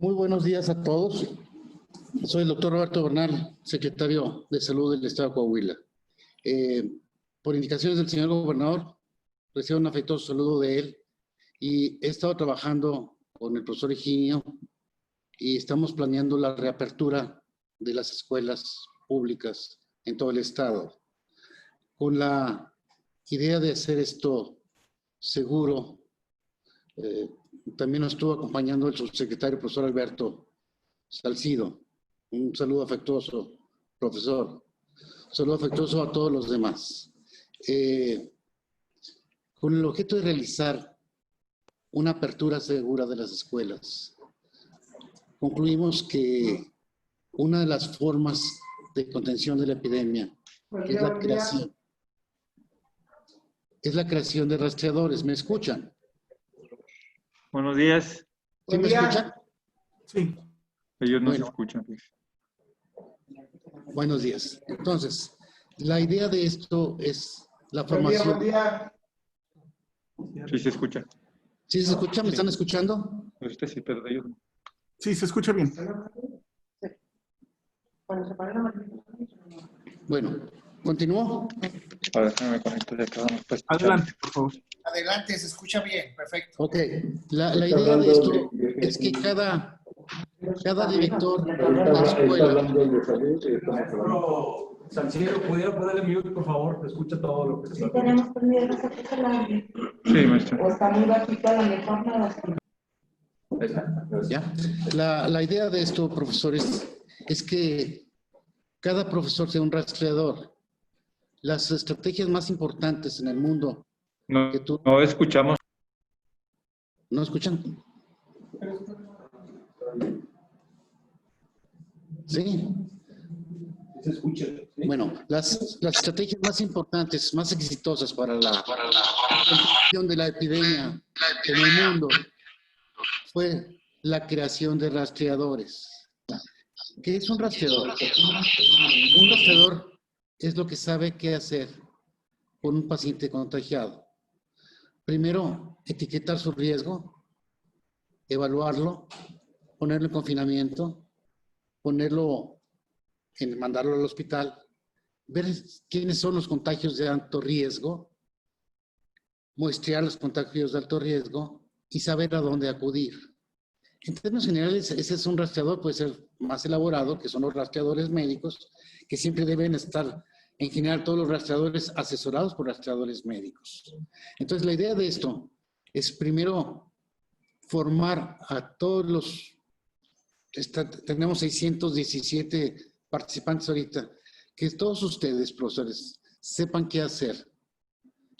Muy buenos días a todos. Soy el doctor Roberto Bernal, secretario de Salud del Estado de Coahuila. Por indicaciones del señor gobernador, recibo un afectuoso saludo de él y he estado trabajando con el profesor Higinio y estamos planeando la reapertura de las escuelas públicas en todo el estado, con la idea de hacer esto seguro. También nos estuvo acompañando el subsecretario profesor Alberto Salcido. Un saludo afectuoso, profesor. Un saludo afectuoso a todos los demás. Con el objeto de realizar una apertura segura de las escuelas, concluimos que una de las formas de contención de la epidemia es la creación de rastreadores. ¿Me escuchan? Buenos días. ¿Sí me escuchan? Sí. Ellos no se escuchan. Buenos días. Entonces, la idea de esto es la formación. Buen día. Sí se escucha. ¿Sí se escucha? ¿Me están escuchando? Usted sí, pero de ellos no. Sí, se escucha bien. Bueno, ¿continúo? A ver, déjame conectar de acá. Adelante, por favor. Adelante, se escucha bien, perfecto. Ok, la idea de esto es que cada director de escuela, Salcido, ¿pudiera ponerle mute, por favor? Escucha todo lo que se está Tenemos perdido esa la... Sí, maestro. O está muy bajito, a lo mejor no. ¿ya? La idea de esto, profesores, es que cada profesor sea un rastreador. Las estrategias más importantes en el mundo No, que tú... no escuchamos. ¿No escuchan? ¿Sí? Se escucha. ¿Sí? Bueno, las estrategias más importantes, más exitosas para la contención de la epidemia en el mundo fue la creación de rastreadores. ¿Qué es un rastreador? Un rastreador es lo que sabe qué hacer con un paciente contagiado. Primero, etiquetar su riesgo, evaluarlo, ponerlo en confinamiento, mandarlo al hospital, ver quiénes son los contagios de alto riesgo, muestrear los contagios de alto riesgo y saber a dónde acudir. En términos generales, ese es un rastreador, puede ser más elaborado, que son los rastreadores médicos, que siempre deben estar, en general, todos los rastreadores asesorados por rastreadores médicos. Entonces, la idea de esto es primero formar a todos los... tenemos 617 participantes ahorita, que todos ustedes, profesores, sepan qué hacer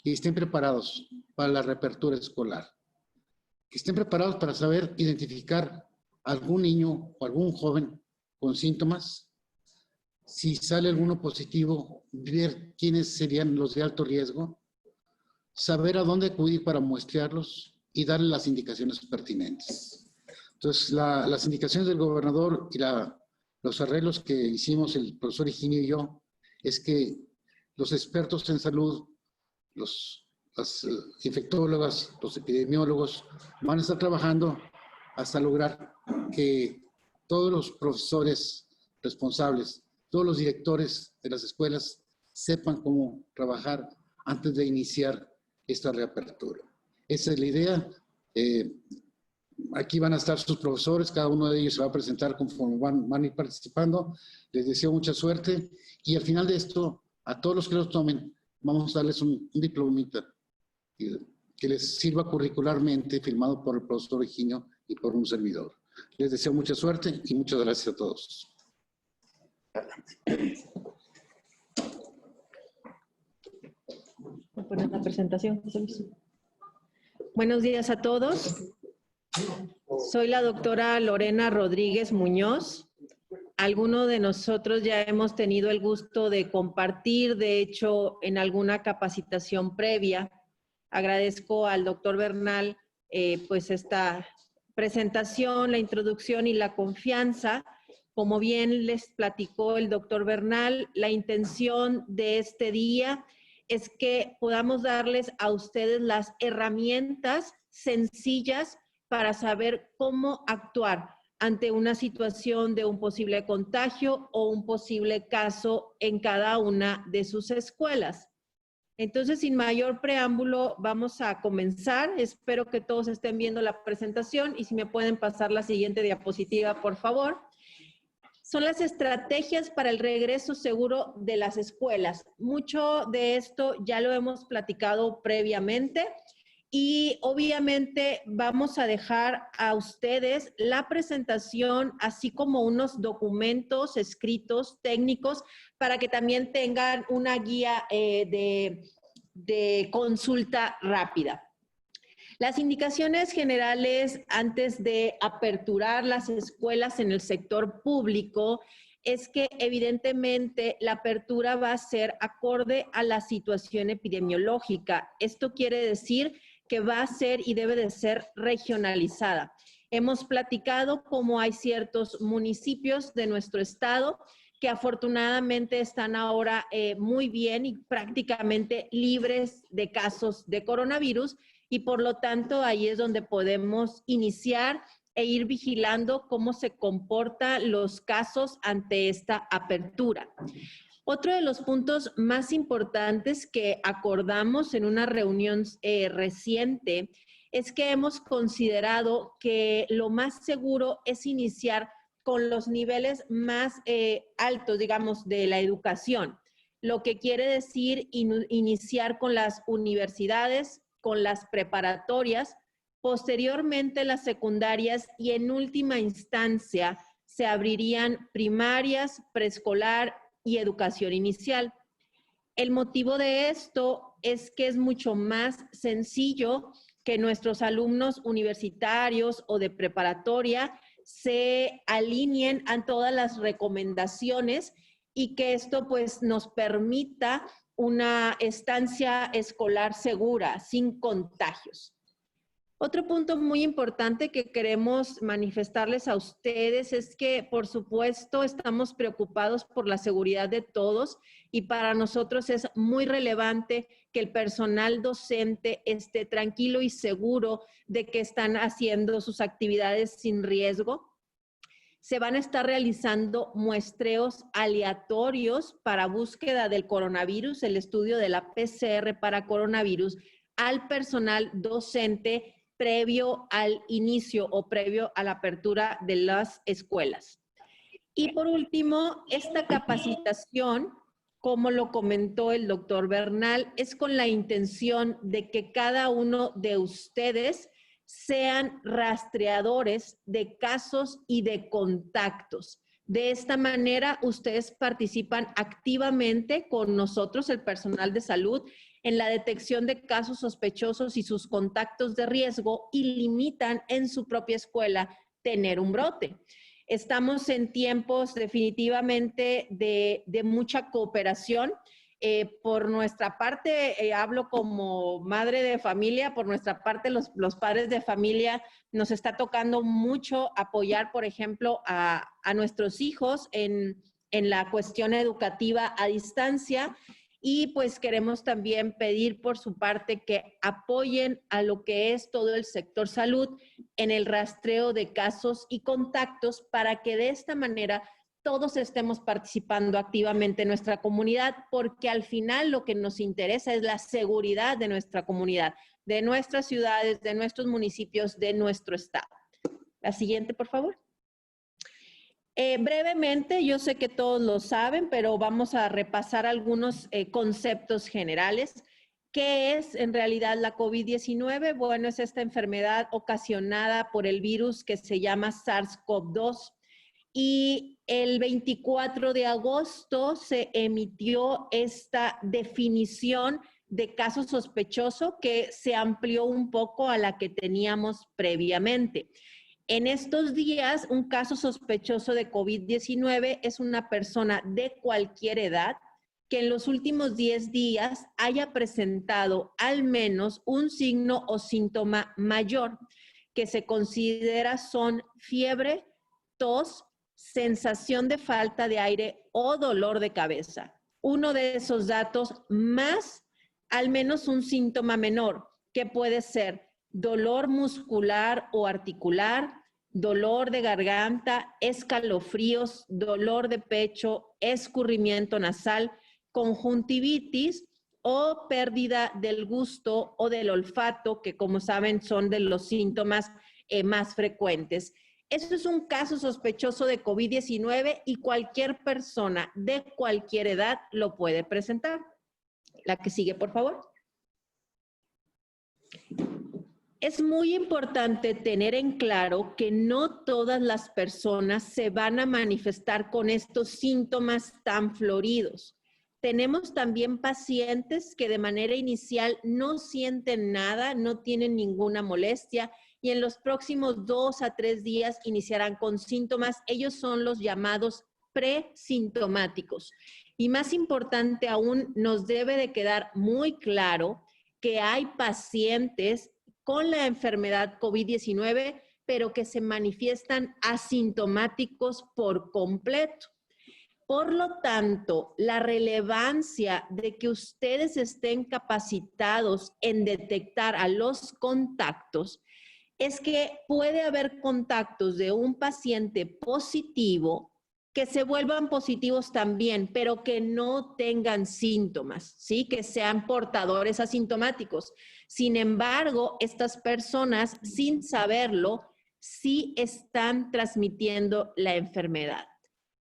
y estén preparados para la reapertura escolar. Que estén preparados para saber identificar algún niño o algún joven con síntomas. Si sale alguno positivo, ver quiénes serían los de alto riesgo, saber a dónde acudir para muestrearlos y darle las indicaciones pertinentes. Entonces, las indicaciones del gobernador y los arreglos que hicimos el profesor Higinio y yo, es que los expertos en salud, las infectólogas, los epidemiólogos, van a estar trabajando hasta lograr que todos los profesores responsables, todos los directores de las escuelas sepan cómo trabajar antes de iniciar esta reapertura. Esa es la idea. Aquí van a estar sus profesores, cada uno de ellos se va a presentar conforme van a ir participando. Les deseo mucha suerte y al final de esto, a todos los que los tomen, vamos a darles un diplomita que les sirva curricularmente, firmado por el profesor Higinio y por un servidor. Les deseo mucha suerte y muchas gracias a todos. Voy a poner la presentación, José Luis. Buenos días a todos. Soy la doctora Lorena Rodríguez Muñoz. Algunos de nosotros ya hemos tenido el gusto de compartir, de hecho, en alguna capacitación previa. Agradezco al doctor Bernal pues esta presentación, la introducción y la confianza. Como bien les platicó el doctor Bernal, la intención de este día es que podamos darles a ustedes las herramientas sencillas para saber cómo actuar ante una situación de un posible contagio o un posible caso en cada una de sus escuelas. Entonces, sin mayor preámbulo, vamos a comenzar. Espero que todos estén viendo la presentación y si me pueden pasar la siguiente diapositiva, por favor. Son las estrategias para el regreso seguro de las escuelas. Mucho de esto ya lo hemos platicado previamente y obviamente vamos a dejar a ustedes la presentación, así como unos documentos escritos técnicos para que también tengan una guía de consulta rápida. Las indicaciones generales antes de aperturar las escuelas en el sector público es que evidentemente la apertura va a ser acorde a la situación epidemiológica. Esto quiere decir que va a ser y debe de ser regionalizada. Hemos platicado cómo hay ciertos municipios de nuestro estado que afortunadamente están ahora muy bien y prácticamente libres de casos de coronavirus, y por lo tanto ahí es donde podemos iniciar e ir vigilando cómo se comportan los casos ante esta apertura. Otro de los puntos más importantes que acordamos en una reunión reciente es que hemos considerado que lo más seguro es iniciar con los niveles más altos, digamos, de la educación, lo que quiere decir iniciar con las universidades, con las preparatorias, posteriormente las secundarias y en última instancia se abrirían primarias, preescolar y educación inicial. El motivo de esto es que es mucho más sencillo que nuestros alumnos universitarios o de preparatoria se alineen a todas las recomendaciones y que esto pues nos permita una estancia escolar segura, sin contagios. Otro punto muy importante que queremos manifestarles a ustedes es que, por supuesto, estamos preocupados por la seguridad de todos y para nosotros es muy relevante que el personal docente esté tranquilo y seguro de que están haciendo sus actividades sin riesgo. Se van a estar realizando muestreos aleatorios para búsqueda del coronavirus, el estudio de la PCR para coronavirus al personal docente previo al inicio o previo a la apertura de las escuelas. Y por último, esta capacitación, como lo comentó el doctor Bernal, es con la intención de que cada uno de ustedes sean rastreadores de casos y de contactos. De esta manera, ustedes participan activamente con nosotros, el personal de salud, en la detección de casos sospechosos y sus contactos de riesgo y limitan en su propia escuela tener un brote. Estamos en tiempos definitivamente de mucha cooperación. Por nuestra parte, hablo como madre de familia, por nuestra parte los padres de familia nos está tocando mucho apoyar, por ejemplo, a nuestros hijos en la cuestión educativa a distancia y pues queremos también pedir por su parte que apoyen a lo que es todo el sector salud en el rastreo de casos y contactos para que de esta manera todos estemos participando activamente en nuestra comunidad, porque al final lo que nos interesa es la seguridad de nuestra comunidad, de nuestras ciudades, de nuestros municipios, de nuestro estado. La siguiente, por favor. Brevemente, yo sé que todos lo saben, pero vamos a repasar algunos conceptos generales. ¿Qué es en realidad la COVID-19? Bueno, es esta enfermedad ocasionada por el virus que se llama SARS-CoV-2. Y el 24 de agosto se emitió esta definición de caso sospechoso que se amplió un poco a la que teníamos previamente. En estos días, un caso sospechoso de COVID-19 es una persona de cualquier edad que en los últimos 10 días haya presentado al menos un signo o síntoma mayor, que se considera son fiebre, tos, sensación de falta de aire o dolor de cabeza. Uno de esos datos más al menos un síntoma menor, que puede ser dolor muscular o articular, dolor de garganta, escalofríos, dolor de pecho, escurrimiento nasal, conjuntivitis o pérdida del gusto o del olfato, que como saben son de los síntomas más frecuentes. Eso es un caso sospechoso de COVID-19 y cualquier persona de cualquier edad lo puede presentar. La que sigue, por favor. Es muy importante tener en claro que no todas las personas se van a manifestar con estos síntomas tan floridos. Tenemos también pacientes que de manera inicial no sienten nada, no tienen ninguna molestia y en los próximos 2 a 3 días iniciarán con síntomas. Ellos son los llamados presintomáticos. Y más importante aún, nos debe de quedar muy claro que hay pacientes con la enfermedad COVID-19, pero que se manifiestan asintomáticos por completo. Por lo tanto, la relevancia de que ustedes estén capacitados en detectar a los contactos es que puede haber contactos de un paciente positivo que se vuelvan positivos también, pero que no tengan síntomas, ¿sí? Que sean portadores asintomáticos. Sin embargo, estas personas, sin saberlo, sí están transmitiendo la enfermedad.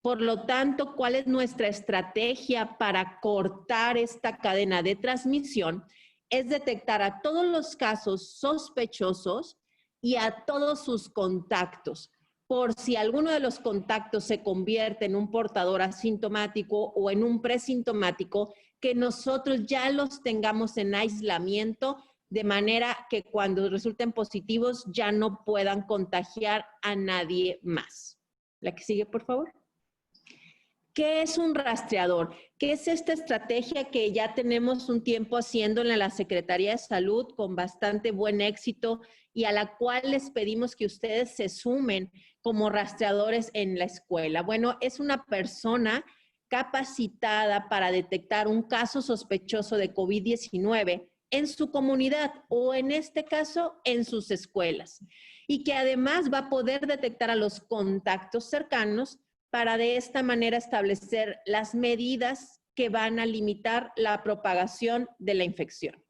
Por lo tanto, ¿cuál es nuestra estrategia para cortar esta cadena de transmisión? Es detectar a todos los casos sospechosos y a todos sus contactos. Por si alguno de los contactos se convierte en un portador asintomático o en un presintomático, que nosotros ya los tengamos en aislamiento, de manera que cuando resulten positivos ya no puedan contagiar a nadie más. La que sigue, por favor. ¿Qué es un rastreador? ¿Qué es esta estrategia que ya tenemos un tiempo haciendo en la Secretaría de Salud con bastante buen éxito y a la cual les pedimos que ustedes se sumen como rastreadores en la escuela? Bueno, es una persona capacitada para detectar un caso sospechoso de COVID-19 en su comunidad o en este caso en sus escuelas y que además va a poder detectar a los contactos cercanos para de esta manera establecer las medidas que van a limitar la propagación de la infección.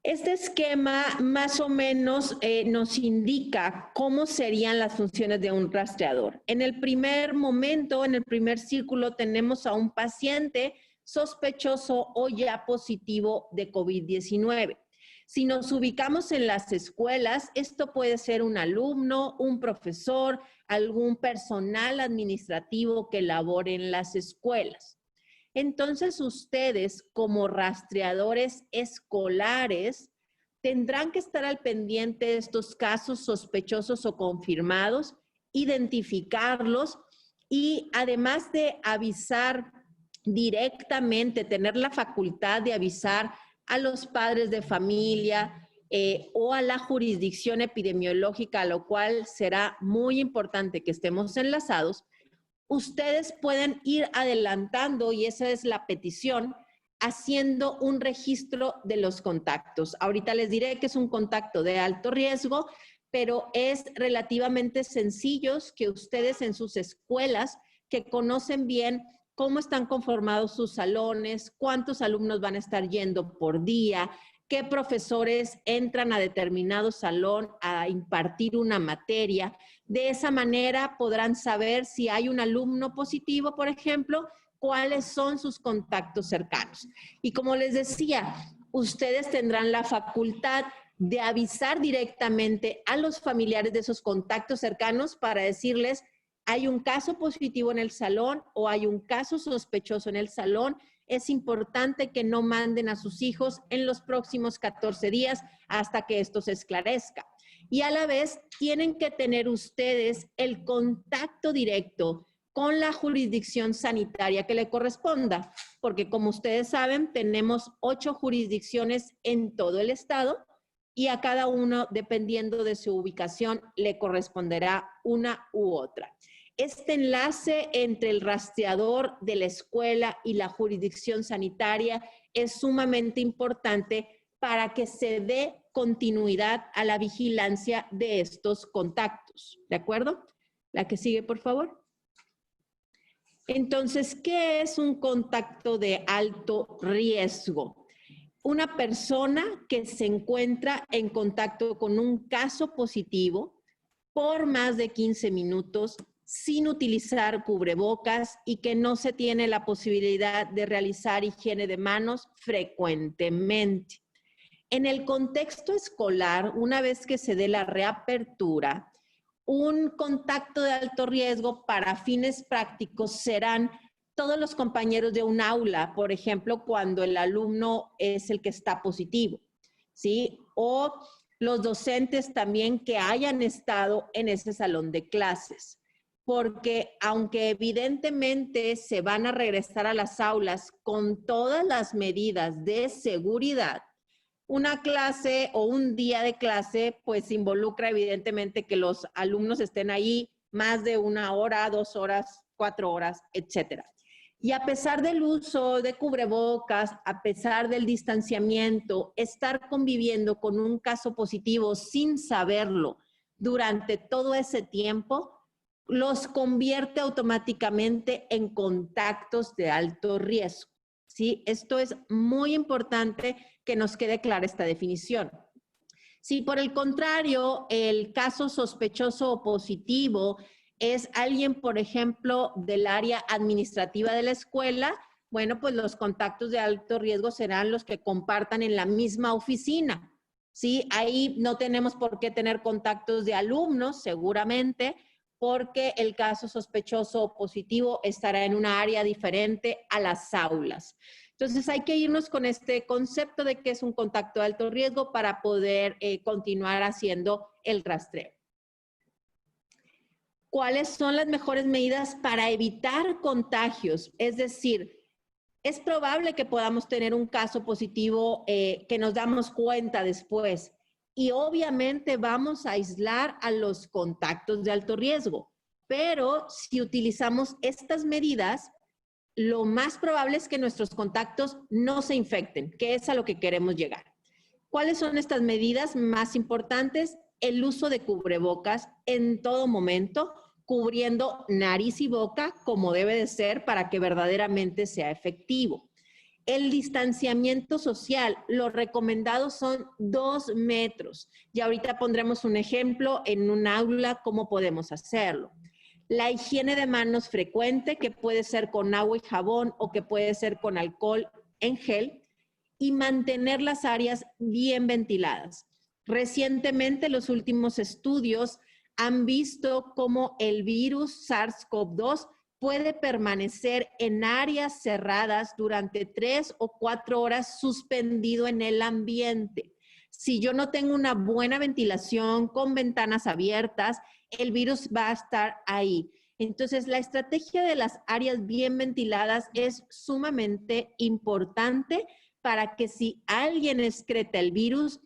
Este esquema más o menos nos indica cómo serían las funciones de un rastreador. En el primer momento, en el primer círculo, tenemos a un paciente sospechoso o ya positivo de COVID-19. Si nos ubicamos en las escuelas, esto puede ser un alumno, un profesor, algún personal administrativo que labore en las escuelas. Entonces, ustedes como rastreadores escolares tendrán que estar al pendiente de estos casos sospechosos o confirmados, identificarlos y además de avisar directamente, tener la facultad de avisar a los padres de familia o a la jurisdicción epidemiológica, a lo cual será muy importante que estemos enlazados. Ustedes pueden ir adelantando, y esa es la petición, haciendo un registro de los contactos. Ahorita les diré que es un contacto de alto riesgo, pero es relativamente sencillo que ustedes en sus escuelas, que conocen bien cómo están conformados sus salones, cuántos alumnos van a estar yendo por día, qué profesores entran a determinado salón a impartir una materia. De esa manera podrán saber si hay un alumno positivo, por ejemplo, cuáles son sus contactos cercanos. Y como les decía, ustedes tendrán la facultad de avisar directamente a los familiares de esos contactos cercanos para decirles: hay un caso positivo en el salón o hay un caso sospechoso en el salón. Es importante que no manden a sus hijos en los próximos 14 días hasta que esto se esclarezca. Y a la vez tienen que tener ustedes el contacto directo con la jurisdicción sanitaria que le corresponda, porque como ustedes saben, tenemos 8 jurisdicciones en todo el estado y a cada uno, dependiendo de su ubicación, le corresponderá una u otra. Este enlace entre el rastreador de la escuela y la jurisdicción sanitaria es sumamente importante para que se dé continuidad a la vigilancia de estos contactos. ¿De acuerdo? La que sigue, por favor. Entonces, ¿qué es un contacto de alto riesgo? Una persona que se encuentra en contacto con un caso positivo por más de 15 minutos sin utilizar cubrebocas y que no se tiene la posibilidad de realizar higiene de manos frecuentemente. En el contexto escolar, una vez que se dé la reapertura, un contacto de alto riesgo para fines prácticos serán todos los compañeros de un aula, por ejemplo, cuando el alumno es el que está positivo, ¿sí? O los docentes también que hayan estado en ese salón de clases. Porque aunque evidentemente se van a regresar a las aulas con todas las medidas de seguridad, una clase o un día de clase pues involucra evidentemente que los alumnos estén ahí más de 1 hora, 2 horas, 4 horas, etcétera. Y a pesar del uso de cubrebocas, a pesar del distanciamiento, estar conviviendo con un caso positivo sin saberlo durante todo ese tiempo, los convierte automáticamente en contactos de alto riesgo, ¿sí? Esto es muy importante que nos quede clara esta definición. Si por el contrario, el caso sospechoso o positivo es alguien, por ejemplo, del área administrativa de la escuela, bueno, pues los contactos de alto riesgo serán los que compartan en la misma oficina, ¿sí? Ahí no tenemos por qué tener contactos de alumnos, seguramente, porque el caso sospechoso o positivo estará en una área diferente a las aulas. Entonces hay que irnos con este concepto de que es un contacto de alto riesgo para poder continuar haciendo el rastreo. ¿Cuáles son las mejores medidas para evitar contagios? Es decir, es probable que podamos tener un caso positivo que nos damos cuenta después. Y obviamente vamos a aislar a los contactos de alto riesgo. Pero si utilizamos estas medidas, lo más probable es que nuestros contactos no se infecten, que es a lo que queremos llegar. ¿Cuáles son estas medidas más importantes? El uso de cubrebocas en todo momento, cubriendo nariz y boca como debe de ser para que verdaderamente sea efectivo. El distanciamiento social, lo recomendado son 2 metros. Y ahorita pondremos un ejemplo en un aula cómo podemos hacerlo. La higiene de manos frecuente, que puede ser con agua y jabón o que puede ser con alcohol en gel, y mantener las áreas bien ventiladas. Recientemente, los últimos estudios han visto cómo el virus SARS-CoV-2 puede permanecer en áreas cerradas durante 3 o 4 horas suspendido en el ambiente. Si yo no tengo una buena ventilación con ventanas abiertas, el virus va a estar ahí. Entonces, la estrategia de las áreas bien ventiladas es sumamente importante para que si alguien excreta el virus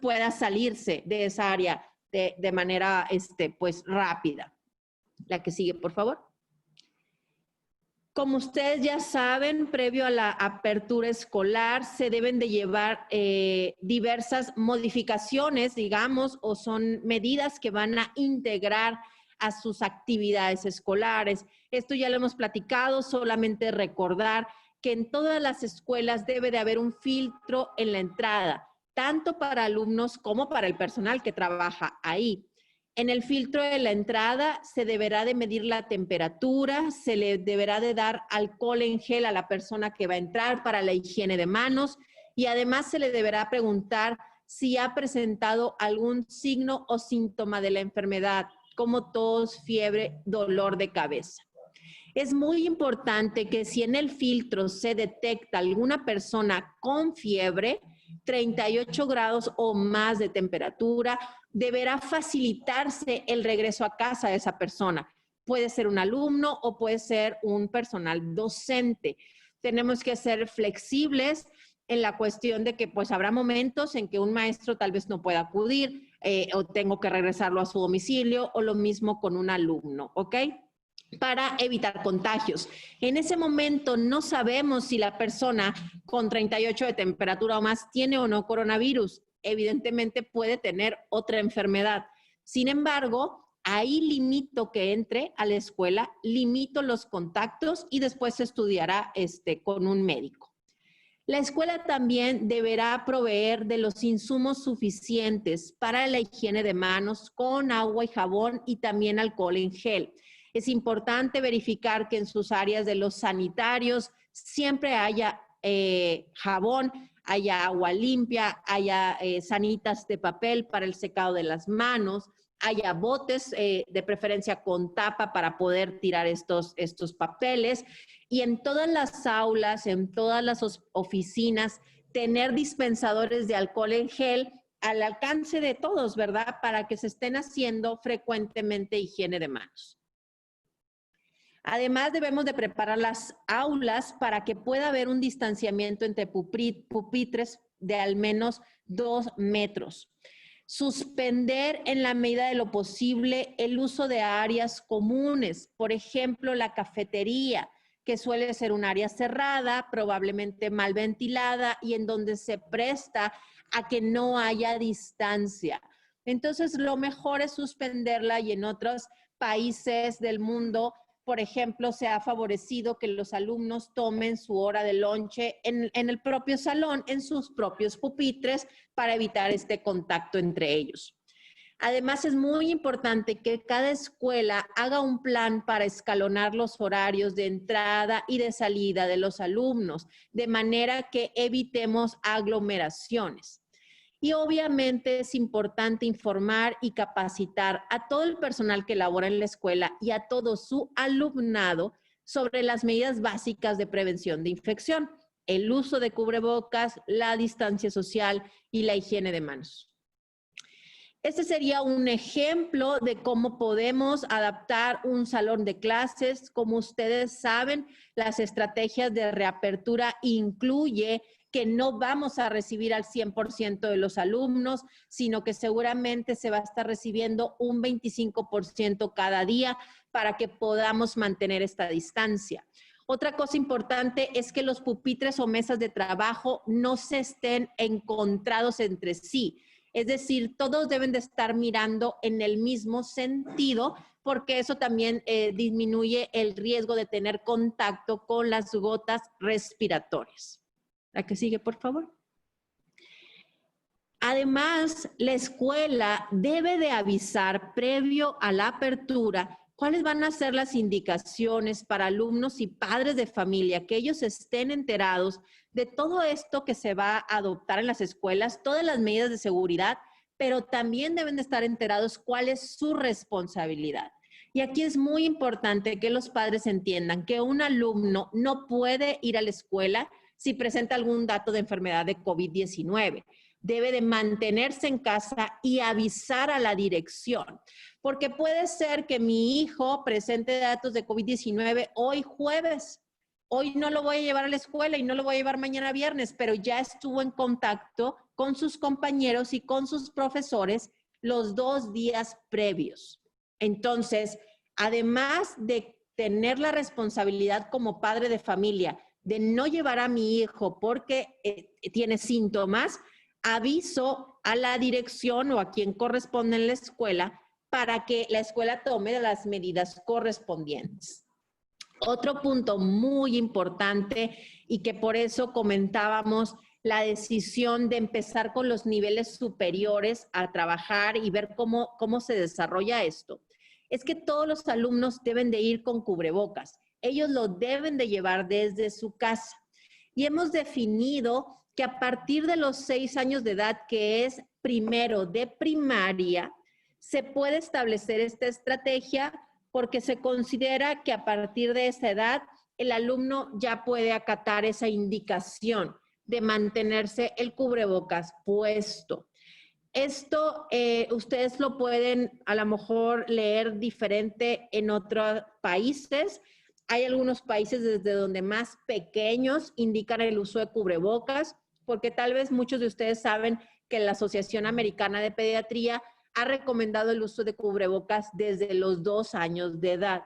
pueda salirse de esa área de manera pues, rápida. La que sigue, por favor. Como ustedes ya saben, previo a la apertura escolar se deben de llevar diversas modificaciones, digamos, o son medidas que van a integrar a sus actividades escolares. Esto ya lo hemos platicado, solamente recordar que en todas las escuelas debe de haber un filtro en la entrada, tanto para alumnos como para el personal que trabaja ahí. En el filtro de la entrada se deberá de medir la temperatura, se le deberá de dar alcohol en gel a la persona que va a entrar para la higiene de manos y además se le deberá preguntar si ha presentado algún signo o síntoma de la enfermedad, como tos, fiebre, dolor de cabeza. Es muy importante que si en el filtro se detecta alguna persona con fiebre, 38 grados o más de temperatura, deberá facilitarse el regreso a casa de esa persona. Puede ser un alumno o puede ser un personal docente. Tenemos que ser flexibles en la cuestión de que pues habrá momentos en que un maestro tal vez no pueda acudir o tengo que regresarlo a su domicilio o lo mismo con un alumno, ¿ok? Para evitar contagios. En ese momento no sabemos si la persona con 38 de temperatura o más tiene o no coronavirus. evidentemente puede tener otra enfermedad. Sin embargo, ahí limito que entre a la escuela, limito los contactos y después se estudiará con un médico. La escuela también deberá proveer de los insumos suficientes para la higiene de manos con agua y jabón y también alcohol en gel. Es importante verificar que en sus áreas de los sanitarios siempre haya jabón, haya agua limpia, haya sanitas de papel para el secado de las manos, haya botes de preferencia con tapa para poder tirar estos papeles, y en todas las aulas, en todas las oficinas, tener dispensadores de alcohol en gel al alcance de todos, ¿verdad? Para que se estén haciendo frecuentemente higiene de manos. Además, debemos de preparar las aulas para que pueda haber un distanciamiento entre pupitres de al menos 2 metros. Suspender en la medida de lo posible el uso de áreas comunes, por ejemplo, la cafetería, que suele ser un área cerrada, probablemente mal ventilada y en donde se presta a que no haya distancia. Entonces, lo mejor es suspenderla, y en otros países del mundo, por ejemplo, se ha favorecido que los alumnos tomen su hora de lonche en el propio salón, en sus propios pupitres, para evitar este contacto entre ellos. Además, es muy importante que cada escuela haga un plan para escalonar los horarios de entrada y de salida de los alumnos, de manera que evitemos aglomeraciones. Y obviamente es importante informar y capacitar a todo el personal que labora en la escuela y a todo su alumnado sobre las medidas básicas de prevención de infección, el uso de cubrebocas, la distancia social y la higiene de manos. Este sería un ejemplo de cómo podemos adaptar un salón de clases. Como ustedes saben, las estrategias de reapertura incluye que no vamos a recibir al 100% de los alumnos, sino que seguramente se va a estar recibiendo un 25% cada día para que podamos mantener esta distancia. Otra cosa importante es que los pupitres o mesas de trabajo no se estén encontrados entre sí. Es decir, todos deben de estar mirando en el mismo sentido, porque eso también disminuye el riesgo de tener contacto con las gotas respiratorias. La que sigue, por favor. Además, la escuela debe de avisar previo a la apertura cuáles van a ser las indicaciones para alumnos y padres de familia, que ellos estén enterados de todo esto que se va a adoptar en las escuelas, todas las medidas de seguridad, pero también deben de estar enterados cuál es su responsabilidad. Y aquí es muy importante que los padres entiendan que un alumno no puede ir a la escuela si presenta algún dato de enfermedad de COVID-19. Debe de mantenerse en casa y avisar a la dirección, porque puede ser que mi hijo presente datos de COVID-19 hoy jueves. Hoy no lo voy a llevar a la escuela y no lo voy a llevar mañana viernes, pero ya estuvo en contacto con sus compañeros y con sus profesores los 2 días previos. Entonces, además de tener la responsabilidad como padre de familia de no llevar a mi hijo porque tiene síntomas, aviso a la dirección o a quien corresponde en la escuela para que la escuela tome las medidas correspondientes. Otro punto muy importante, y que por eso comentábamos la decisión de empezar con los niveles superiores a trabajar y ver cómo se desarrolla esto, es que todos los alumnos deben de ir con cubrebocas. Ellos lo deben de llevar desde su casa. Y hemos definido que a partir de los 6 años de edad, que es primero de primaria, se puede establecer esta estrategia porque se considera que a partir de esa edad el alumno ya puede acatar esa indicación de mantenerse el cubrebocas puesto. Esto ustedes lo pueden a lo mejor leer diferente en otros países. Hay algunos países desde donde más pequeños indican el uso de cubrebocas, porque tal vez muchos de ustedes saben que la Asociación Americana de Pediatría ha recomendado el uso de cubrebocas desde los 2 años de edad.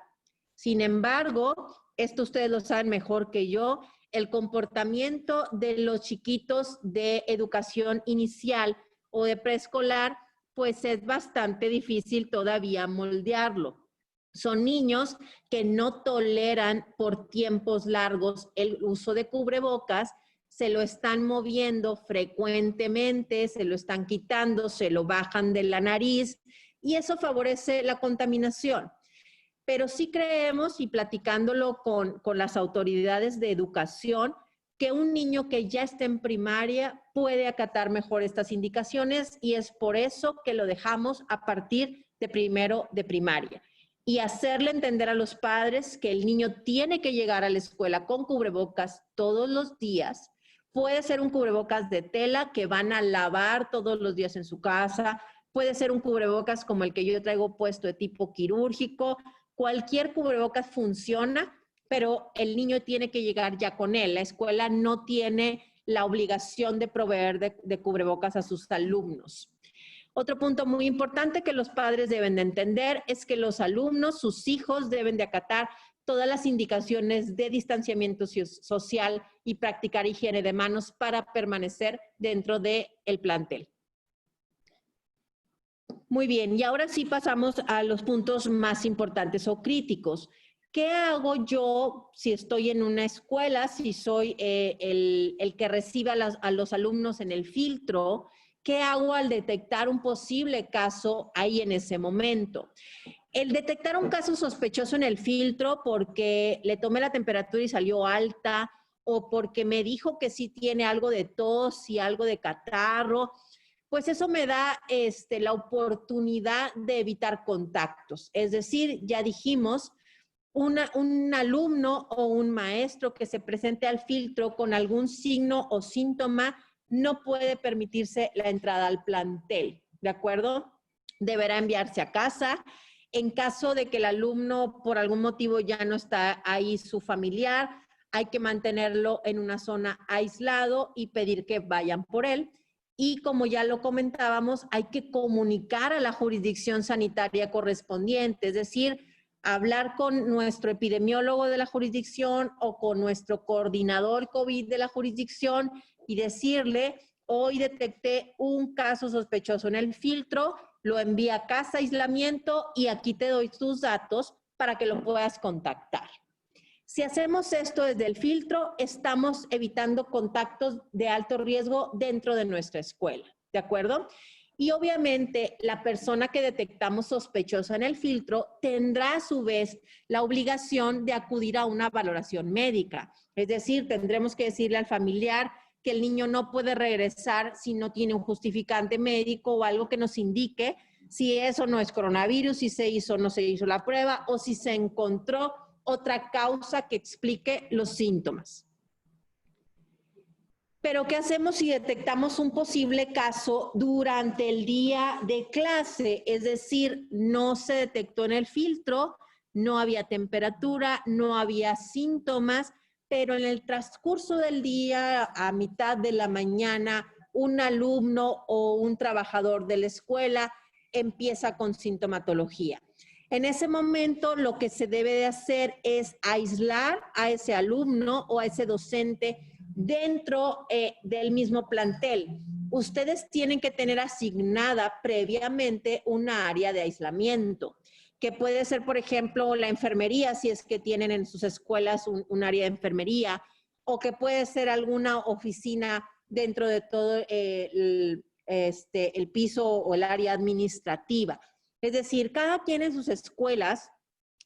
Sin embargo, esto ustedes lo saben mejor que yo, el comportamiento de los chiquitos de educación inicial o de preescolar, pues es bastante difícil todavía moldearlo. Son niños que no toleran por tiempos largos el uso de cubrebocas, se lo están moviendo frecuentemente, se lo están quitando, se lo bajan de la nariz y eso favorece la contaminación. Pero sí creemos, y platicándolo con las autoridades de educación, que un niño que ya está en primaria puede acatar mejor estas indicaciones y es por eso que lo dejamos a partir de primero de primaria. Y hacerle entender a los padres que el niño tiene que llegar a la escuela con cubrebocas todos los días. Puede ser un cubrebocas de tela que van a lavar todos los días en su casa. Puede ser un cubrebocas como el que yo traigo puesto de tipo quirúrgico. Cualquier cubrebocas funciona, pero el niño tiene que llegar ya con él. La escuela no tiene la obligación de proveer de cubrebocas a sus alumnos. Otro punto muy importante que los padres deben de entender es que los alumnos, sus hijos, deben de acatar todas las indicaciones de distanciamiento social y practicar higiene de manos para permanecer dentro del plantel. Muy bien, y ahora sí pasamos a los puntos más importantes o críticos. ¿Qué hago yo si estoy en una escuela, si soy el que recibe a los alumnos en el filtro? ¿Qué hago al detectar un posible caso ahí en ese momento? El detectar un caso sospechoso en el filtro porque le tomé la temperatura y salió alta, o porque me dijo que sí tiene algo de tos y algo de catarro, pues eso me da la oportunidad de evitar contactos. Es decir, ya dijimos, un alumno o un maestro que se presente al filtro con algún signo o síntoma no puede permitirse la entrada al plantel, ¿de acuerdo? Deberá enviarse a casa. En caso de que el alumno por algún motivo ya no está ahí su familiar, hay que mantenerlo en una zona aislado y pedir que vayan por él. Y como ya lo comentábamos, hay que comunicar a la jurisdicción sanitaria correspondiente, es decir, hablar con nuestro epidemiólogo de la jurisdicción o con nuestro coordinador COVID de la jurisdicción y decirle, hoy detecté un caso sospechoso en el filtro, lo envía a casa, aislamiento, y aquí te doy tus datos para que lo puedas contactar. Si hacemos esto desde el filtro, estamos evitando contactos de alto riesgo dentro de nuestra escuela, ¿de acuerdo? Y obviamente la persona que detectamos sospechosa en el filtro tendrá a su vez la obligación de acudir a una valoración médica. Es decir, tendremos que decirle al familiar que el niño no puede regresar si no tiene un justificante médico o algo que nos indique si eso no es coronavirus, si se hizo o no se hizo la prueba o si se encontró otra causa que explique los síntomas. Pero ¿qué hacemos si detectamos un posible caso durante el día de clase? Es decir, no se detectó en el filtro, no había temperatura, no había síntomas, pero en el transcurso del día, a mitad de la mañana, un alumno o un trabajador de la escuela empieza con sintomatología. En ese momento, lo que se debe de hacer es aislar a ese alumno o a ese docente dentro del mismo plantel. Ustedes tienen que tener asignada previamente una área de aislamiento, que puede ser, por ejemplo, la enfermería, si es que tienen en sus escuelas un área de enfermería, o que puede ser alguna oficina dentro de todo el piso o el área administrativa. Es decir, cada quien en sus escuelas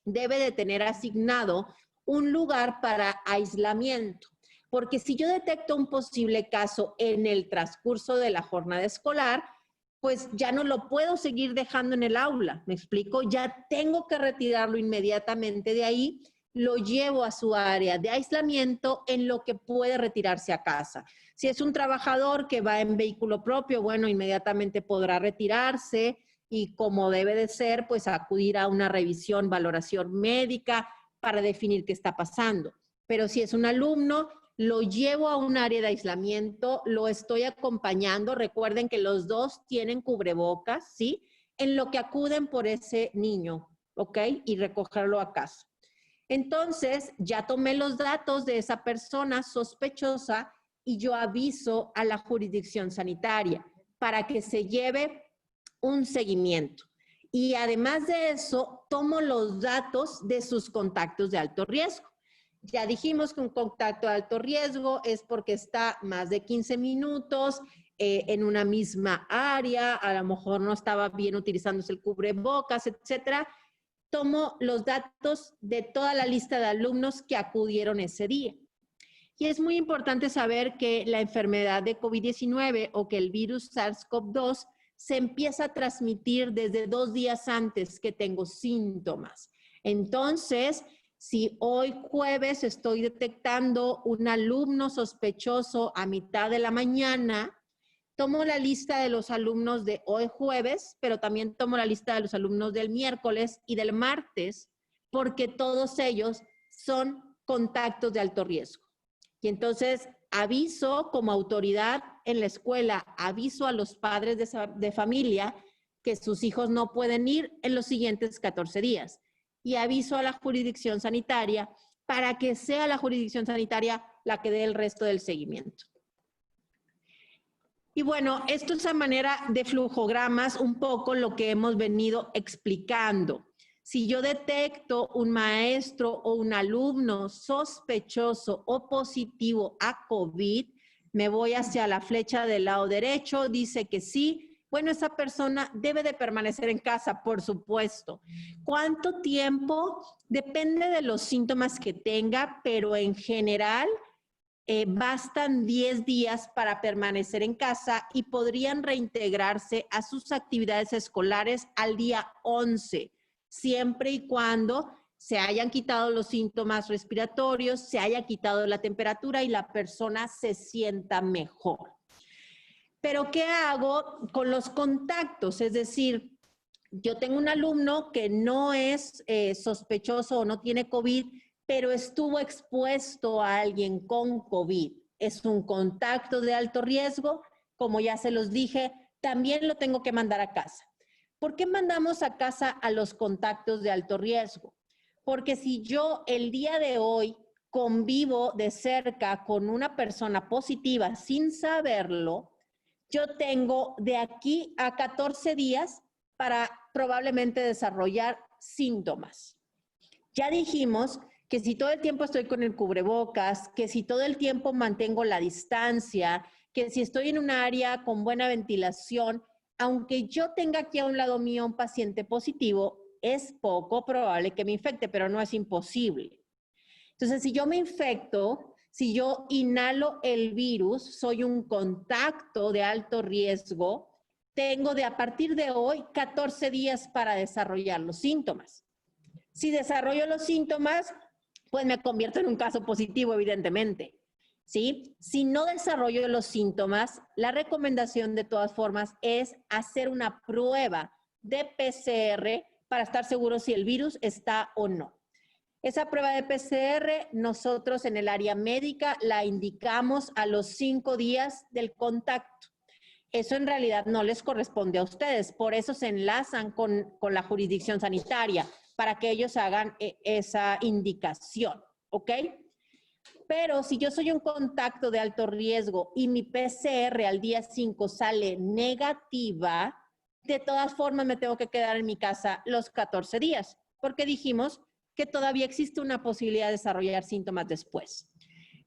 debe de tener asignado un lugar para aislamiento, porque si yo detecto un posible caso en el transcurso de la jornada escolar, pues ya no lo puedo seguir dejando en el aula, ¿me explico? Ya tengo que retirarlo inmediatamente de ahí, lo llevo a su área de aislamiento en lo que puede retirarse a casa. Si es un trabajador que va en vehículo propio, bueno, inmediatamente podrá retirarse y como debe de ser, pues acudir a una revisión, valoración médica para definir qué está pasando. Pero si es un alumno, lo llevo a un área de aislamiento, lo estoy acompañando. Recuerden que los dos tienen cubrebocas, ¿sí? En lo que acuden por ese niño, ¿ok? Y recogerlo a casa. Entonces, ya tomé los datos de esa persona sospechosa y yo aviso a la jurisdicción sanitaria. para que se lleve un seguimiento. Y además de eso, tomo los datos de sus contactos de alto riesgo. Ya dijimos que un contacto de alto riesgo es porque está más de 15 minutos en una misma área, a lo mejor no estaba bien utilizándose el cubrebocas, etcétera. Tomo los datos de toda la lista de alumnos que acudieron ese día. Y es muy importante saber que la enfermedad de COVID-19 o que el virus SARS-CoV-2 se empieza a transmitir desde 2 días antes que tengo síntomas. Entonces, si hoy jueves estoy detectando un alumno sospechoso a mitad de la mañana, tomo la lista de los alumnos de hoy jueves, pero también tomo la lista de los alumnos del miércoles y del martes, porque todos ellos son contactos de alto riesgo. Y entonces aviso como autoridad en la escuela, aviso a los padres de familia que sus hijos no pueden ir en los siguientes 14 días. Y aviso a la jurisdicción sanitaria para que sea la jurisdicción sanitaria la que dé el resto del seguimiento. Y bueno, esto es a manera de flujogramas, un poco lo que hemos venido explicando. Si yo detecto un maestro o un alumno sospechoso o positivo a COVID, me voy hacia la flecha del lado derecho, dice que sí. Bueno, esa persona debe de permanecer en casa, por supuesto. ¿Cuánto tiempo? Depende de los síntomas que tenga, pero en general bastan 10 días para permanecer en casa y podrían reintegrarse a sus actividades escolares al día 11, siempre y cuando se hayan quitado los síntomas respiratorios, se haya quitado la temperatura y la persona se sienta mejor. Pero, ¿qué hago con los contactos? Es decir, yo tengo un alumno que no es sospechoso o no tiene COVID, pero estuvo expuesto a alguien con COVID. Es un contacto de alto riesgo, como ya se los dije, también lo tengo que mandar a casa. ¿Por qué mandamos a casa a los contactos de alto riesgo? Porque si yo el día de hoy convivo de cerca con una persona positiva sin saberlo, yo tengo de aquí a 14 días para probablemente desarrollar síntomas. Ya dijimos que si todo el tiempo estoy con el cubrebocas, que si todo el tiempo mantengo la distancia, que si estoy en un área con buena ventilación, aunque yo tenga aquí a un lado mío un paciente positivo, es poco probable que me infecte, pero no es imposible. Entonces, si yo me infecto, si yo inhalo el virus, soy un contacto de alto riesgo, tengo a partir de hoy 14 días para desarrollar los síntomas. Si desarrollo los síntomas, pues me convierto en un caso positivo, evidentemente, ¿sí? Si no desarrollo los síntomas, la recomendación de todas formas es hacer una prueba de PCR para estar seguros si el virus está o no. Esa prueba de PCR, nosotros en el área médica la indicamos a los 5 días del contacto. Eso en realidad no les corresponde a ustedes, por eso se enlazan con la jurisdicción sanitaria, para que ellos hagan esa indicación, ¿ok? Pero si yo soy un contacto de alto riesgo y mi PCR al día 5 sale negativa, de todas formas me tengo que quedar en mi casa los 14 días, porque dijimos que todavía existe una posibilidad de desarrollar síntomas después.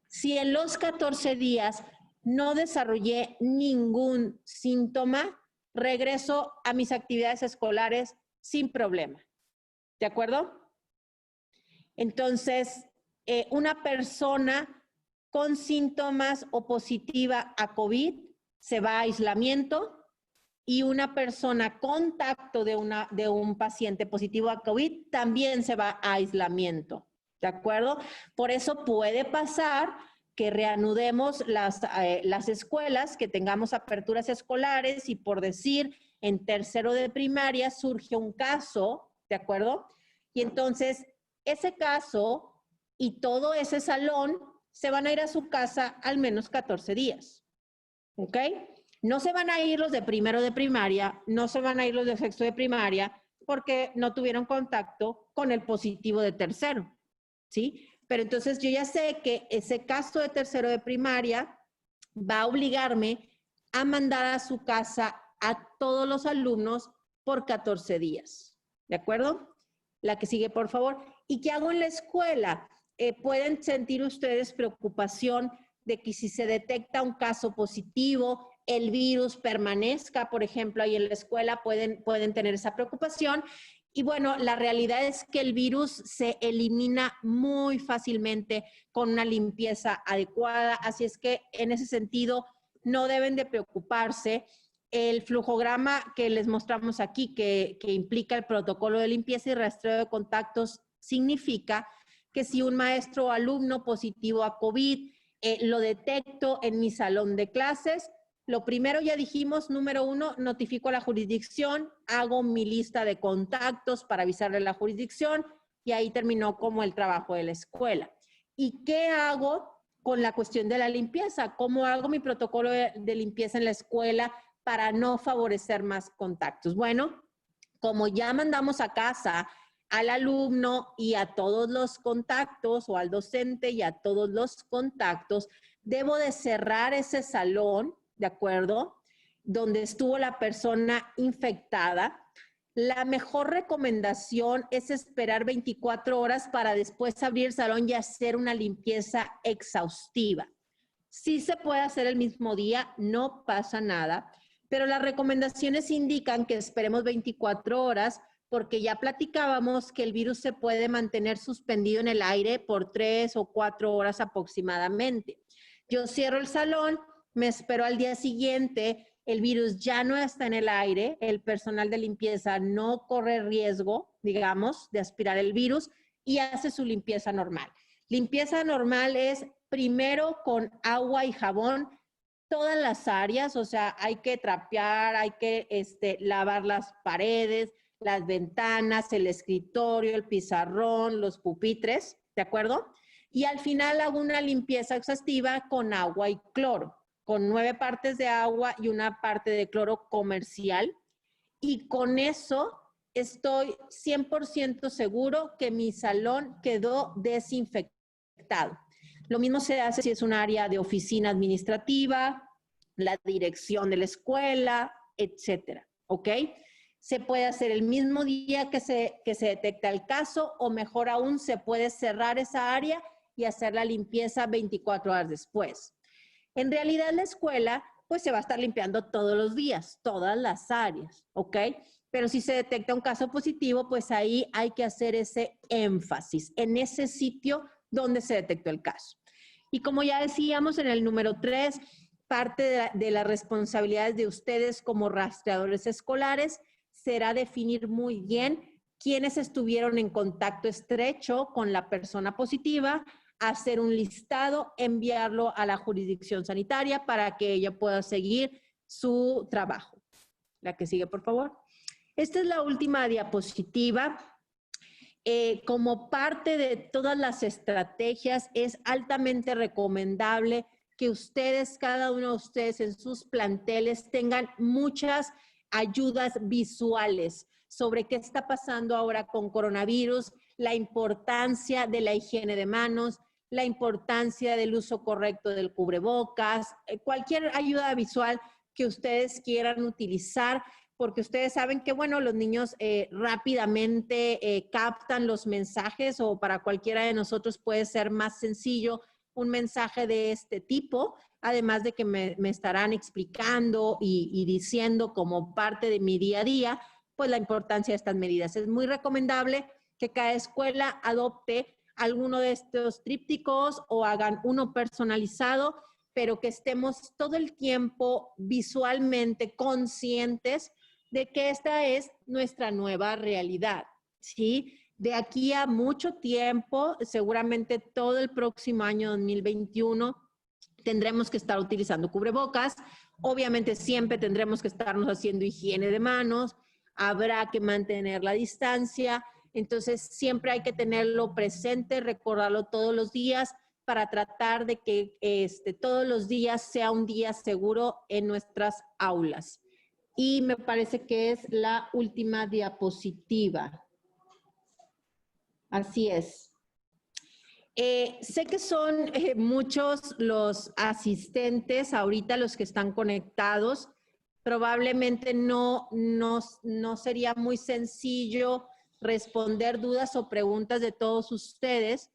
Si en los 14 días no desarrollé ningún síntoma, regreso a mis actividades escolares sin problema. ¿De acuerdo? Entonces, una persona con síntomas o positiva a COVID se va a aislamiento y una persona contacto de un paciente positivo a COVID también se va a aislamiento. ¿De acuerdo? Por eso puede pasar que reanudemos las escuelas, que tengamos aperturas escolares y por decir, en tercero de primaria surge un caso, ¿de acuerdo? Y entonces, ese caso y todo ese salón se van a ir a su casa al menos 14 días. ¿Ok? No se van a ir los de primero de primaria, no se van a ir los de sexto de primaria, porque no tuvieron contacto con el positivo de tercero. ¿Sí? Pero entonces yo ya sé que ese caso de tercero de primaria va a obligarme a mandar a su casa a todos los alumnos por 14 días. ¿De acuerdo? La que sigue, por favor. ¿Y qué hago en la escuela? Pueden sentir ustedes preocupación de que si se detecta un caso positivo, el virus permanezca, por ejemplo, ahí en la escuela, pueden tener esa preocupación. Y bueno, la realidad es que el virus se elimina muy fácilmente con una limpieza adecuada, así es que en ese sentido no deben de preocuparse. El flujograma que les mostramos aquí, que implica el protocolo de limpieza y rastreo de contactos, significa que si un maestro o alumno positivo a COVID lo detecto en mi salón de clases, lo primero ya dijimos, número 1, notifico a la jurisdicción, hago mi lista de contactos para avisarle a la jurisdicción y ahí terminó como el trabajo de la escuela. ¿Y qué hago con la cuestión de la limpieza? ¿Cómo hago mi protocolo de limpieza en la escuela para no favorecer más contactos? Bueno, como ya mandamos a casa al alumno y a todos los contactos, o al docente y a todos los contactos, debo de cerrar ese salón, ¿de acuerdo?, donde estuvo la persona infectada. La mejor recomendación es esperar 24 horas para después abrir el salón y hacer una limpieza exhaustiva. Sí se puede hacer el mismo día, no pasa nada, pero las recomendaciones indican que esperemos 24 horas porque ya platicábamos que el virus se puede mantener suspendido en el aire por 3 o 4 horas aproximadamente. Yo cierro el salón, me espero al día siguiente, el virus ya no está en el aire, el personal de limpieza no corre riesgo, digamos, de aspirar el virus y hace su limpieza normal. Limpieza normal es primero con agua y jabón todas las áreas, o sea, hay que trapear, hay que lavar las paredes, las ventanas, el escritorio, el pizarrón, los pupitres, ¿de acuerdo? Y al final hago una limpieza exhaustiva con agua y cloro, con 9 partes de agua y 1 parte de cloro comercial. Y con eso estoy 100% seguro que mi salón quedó desinfectado. Lo mismo se hace si es un área de oficina administrativa, la dirección de la escuela, etcétera, ¿ok? Se puede hacer el mismo día que se detecta el caso o mejor aún se puede cerrar esa área y hacer la limpieza 24 horas después. En realidad la escuela pues se va a estar limpiando todos los días, todas las áreas, ¿ok? Pero si se detecta un caso positivo, pues ahí hay que hacer ese énfasis en ese sitio donde se detectó el caso. Y como ya decíamos en el número 3, parte de las responsabilidades de ustedes como rastreadores escolares será definir muy bien quiénes estuvieron en contacto estrecho con la persona positiva, hacer un listado, enviarlo a la jurisdicción sanitaria para que ella pueda seguir su trabajo. La que sigue, por favor. Esta es la última diapositiva. Como parte de todas las estrategias, es altamente recomendable que ustedes, cada uno de ustedes en sus planteles, tengan muchas ayudas visuales sobre qué está pasando ahora con coronavirus, la importancia de la higiene de manos, la importancia del uso correcto del cubrebocas, cualquier ayuda visual que ustedes quieran utilizar, porque ustedes saben que, bueno, los niños rápidamente captan los mensajes o para cualquiera de nosotros puede ser más sencillo un mensaje de este tipo, además de que me estarán explicando y diciendo como parte de mi día a día, pues la importancia de estas medidas. Es muy recomendable que cada escuela adopte alguno de estos trípticos o hagan uno personalizado, pero que estemos todo el tiempo visualmente conscientes de que esta es nuestra nueva realidad, ¿sí? De aquí a mucho tiempo, seguramente todo el próximo año 2021, tendremos que estar utilizando cubrebocas. Obviamente siempre tendremos que estarnos haciendo higiene de manos, habrá que mantener la distancia. Entonces, siempre hay que tenerlo presente, recordarlo todos los días para tratar de que todos los días sea un día seguro en nuestras aulas. Y me parece que es la última diapositiva. Así es. Sé que son muchos los asistentes ahorita, los que están conectados. Probablemente no sería muy sencillo responder dudas o preguntas de todos ustedes,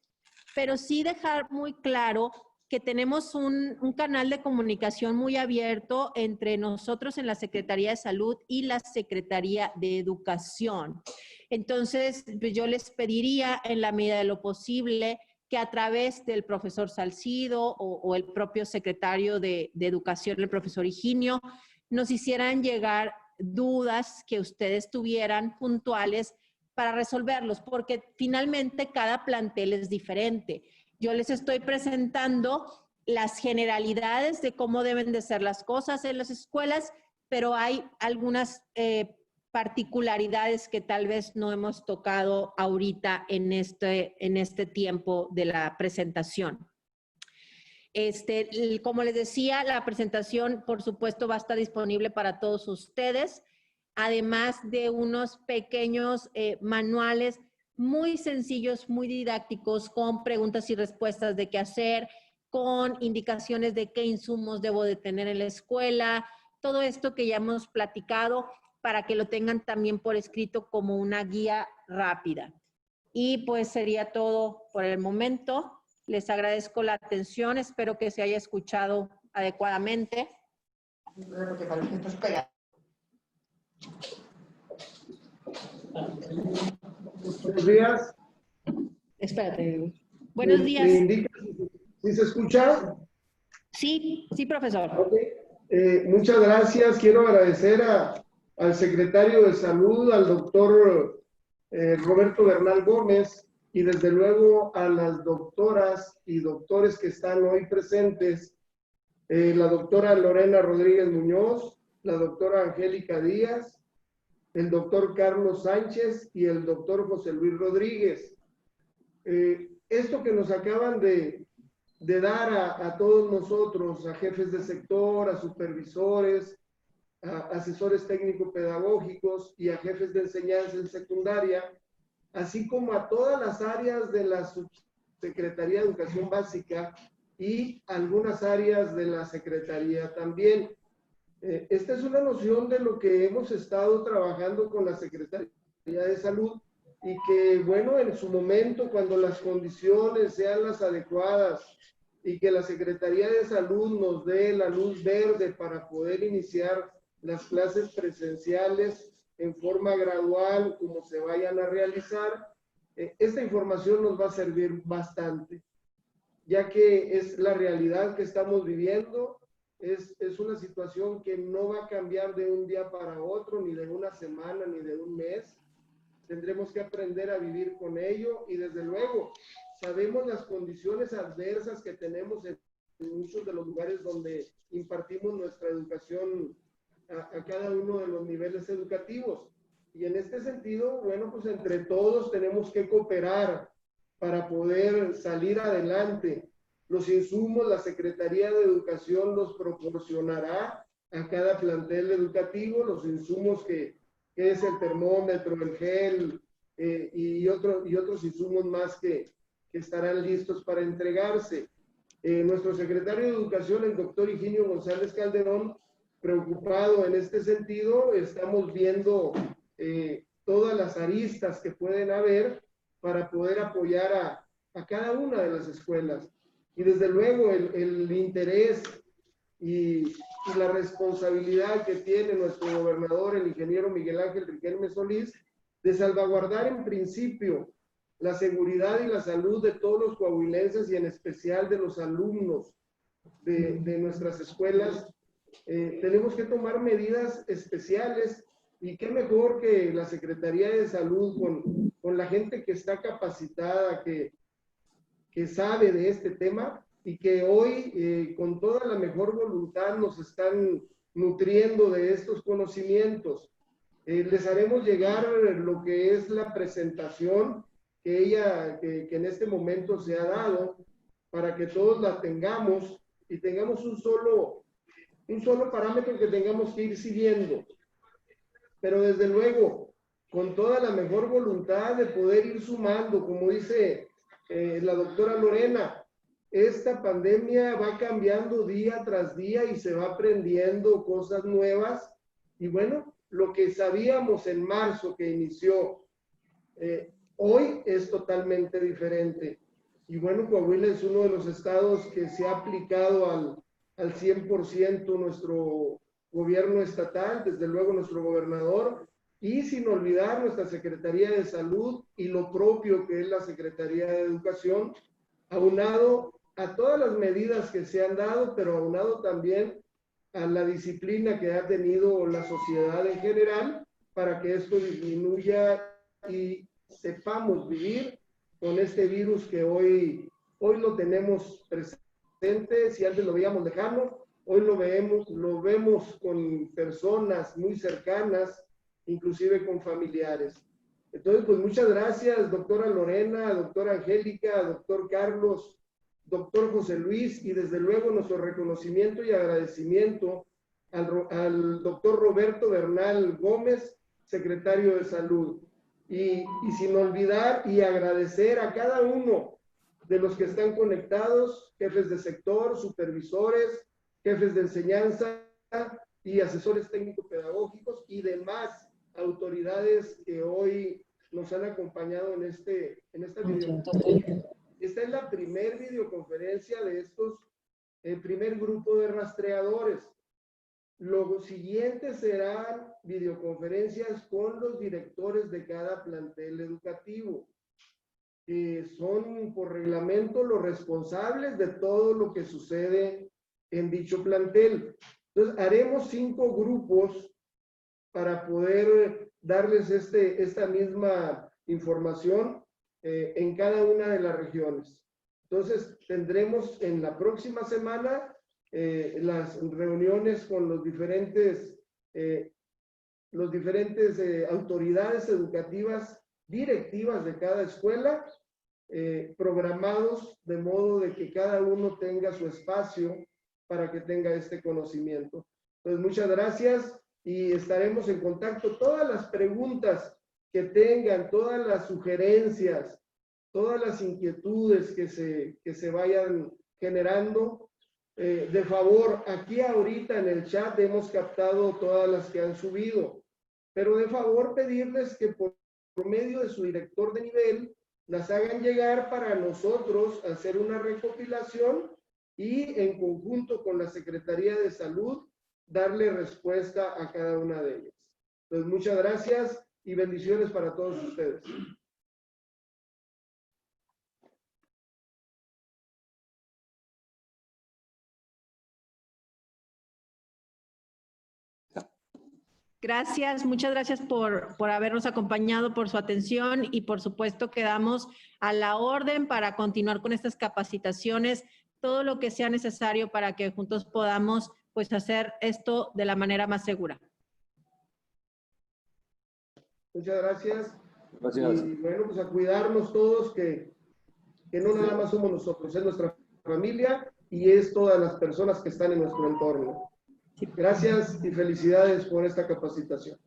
pero sí dejar muy claro que tenemos un canal de comunicación muy abierto entre nosotros en la Secretaría de Salud y la Secretaría de Educación. Entonces, pues yo les pediría, en la medida de lo posible, que a través del profesor Salcido o el propio secretario de Educación, el profesor Higinio, nos hicieran llegar dudas que ustedes tuvieran puntuales para resolverlos, porque finalmente cada plantel es diferente. Yo les estoy presentando las generalidades de cómo deben de ser las cosas en las escuelas, pero hay algunas particularidades que tal vez no hemos tocado ahorita en este tiempo de la presentación. Como les decía, la presentación, por supuesto, va a estar disponible para todos ustedes, además de unos pequeños manuales muy sencillos, muy didácticos, con preguntas y respuestas de qué hacer, con indicaciones de qué insumos debo de tener en la escuela, todo esto que ya hemos platicado para que lo tengan también por escrito como una guía rápida. Y pues sería todo por el momento. Les agradezco la atención, espero que se haya escuchado adecuadamente. Buenos días. Espérate. Buenos días. ¿Me indica si se escucha? Sí, profesor. Okay. Muchas gracias. Quiero agradecer al secretario de Salud, al doctor Roberto Bernal Gómez, y desde luego a las doctoras y doctores que están hoy presentes, la doctora Lorena Rodríguez Muñoz, la doctora Angélica Díaz, el doctor Carlos Sánchez y el doctor José Luis Rodríguez. Esto que nos acaban de dar a todos nosotros, a jefes de sector, a supervisores, a asesores técnico-pedagógicos y a jefes de enseñanza en secundaria, así como a todas las áreas de la Subsecretaría de Educación Básica y algunas áreas de la Secretaría también. Esta es una noción de lo que hemos estado trabajando con la Secretaría de Salud y que, bueno, en su momento, cuando las condiciones sean las adecuadas y que la Secretaría de Salud nos dé la luz verde para poder iniciar las clases presenciales en forma gradual, como se vayan a realizar, esta información nos va a servir bastante, ya que es la realidad que estamos viviendo. Es una situación que no va a cambiar de un día para otro, ni de una semana, ni de un mes. Tendremos que aprender a vivir con ello y desde luego sabemos las condiciones adversas que tenemos en muchos de los lugares donde impartimos nuestra educación a cada uno de los niveles educativos. Y en este sentido, bueno, pues entre todos tenemos que cooperar para poder salir adelante. Los insumos, la Secretaría de Educación los proporcionará a cada plantel educativo, los insumos que es el termómetro, el gel y otros insumos más que estarán listos para entregarse. Nuestro secretario de Educación, el doctor Higinio González Calderón, preocupado en este sentido, estamos viendo todas las aristas que pueden haber para poder apoyar a cada una de las escuelas. Y desde luego el interés y la responsabilidad que tiene nuestro gobernador, el ingeniero Miguel Ángel Riquelme Solís, de salvaguardar en principio la seguridad y la salud de todos los coahuilenses y en especial de los alumnos de nuestras escuelas. Tenemos que tomar medidas especiales y qué mejor que la Secretaría de Salud con la gente que está capacitada, que sabe de este tema y que hoy con toda la mejor voluntad nos están nutriendo de estos conocimientos. Les haremos llegar lo que es la presentación que en este momento se ha dado para que todos la tengamos y tengamos un solo parámetro que tengamos que ir siguiendo. Pero desde luego, con toda la mejor voluntad de poder ir sumando, como dice la doctora Lorena, esta pandemia va cambiando día tras día y se va aprendiendo cosas nuevas. Y bueno, lo que sabíamos en marzo que inició, hoy es totalmente diferente. Y bueno, Coahuila es uno de los estados que se ha aplicado al 100% nuestro gobierno estatal, desde luego nuestro gobernador, y sin olvidar nuestra Secretaría de Salud y lo propio que es la Secretaría de Educación, aunado a todas las medidas que se han dado, pero aunado también a la disciplina que ha tenido la sociedad en general para que esto disminuya y sepamos vivir con este virus que hoy lo tenemos presente. Si antes lo veíamos lejano, hoy lo vemos con personas muy cercanas, inclusive con familiares. Entonces, pues muchas gracias, doctora Lorena, doctora Angélica, doctor Carlos, doctor José Luis, y desde luego nuestro reconocimiento y agradecimiento al doctor Roberto Bernal Gómez, secretario de Salud. Y sin olvidar y agradecer a cada uno de los que están conectados, jefes de sector, supervisores, jefes de enseñanza y asesores técnico-pedagógicos y demás autoridades que hoy nos han acompañado en esta videoconferencia. Esta es la primer videoconferencia de el primer grupo de rastreadores. Lo siguiente serán videoconferencias con los directores de cada plantel educativo, que son por reglamento los responsables de todo lo que sucede en dicho plantel. Entonces, haremos 5 grupos para poder darles esta misma información en cada una de las regiones. Entonces, tendremos en la próxima semana las reuniones con los diferentes autoridades educativas directivas de cada escuela, programados de modo de que cada uno tenga su espacio para que tenga este conocimiento. Entonces, muchas gracias y estaremos en contacto. Todas las preguntas que tengan, todas las sugerencias, todas las inquietudes que se vayan generando, de favor, aquí ahorita en el chat hemos captado todas las que han subido, pero de favor pedirles que por medio de su director de nivel las hagan llegar para nosotros hacer una recopilación y en conjunto con la Secretaría de Salud darle respuesta a cada una de ellas. Entonces, muchas gracias y bendiciones para todos ustedes. Gracias, muchas gracias por habernos acompañado, por su atención y por supuesto quedamos a la orden para continuar con estas capacitaciones, todo lo que sea necesario para que juntos podamos pues hacer esto de la manera más segura. Muchas gracias. Gracias. Y bueno, pues a cuidarnos todos, que no nada más somos nosotros, es nuestra familia y es todas las personas que están en nuestro entorno. Gracias y felicidades por esta capacitación.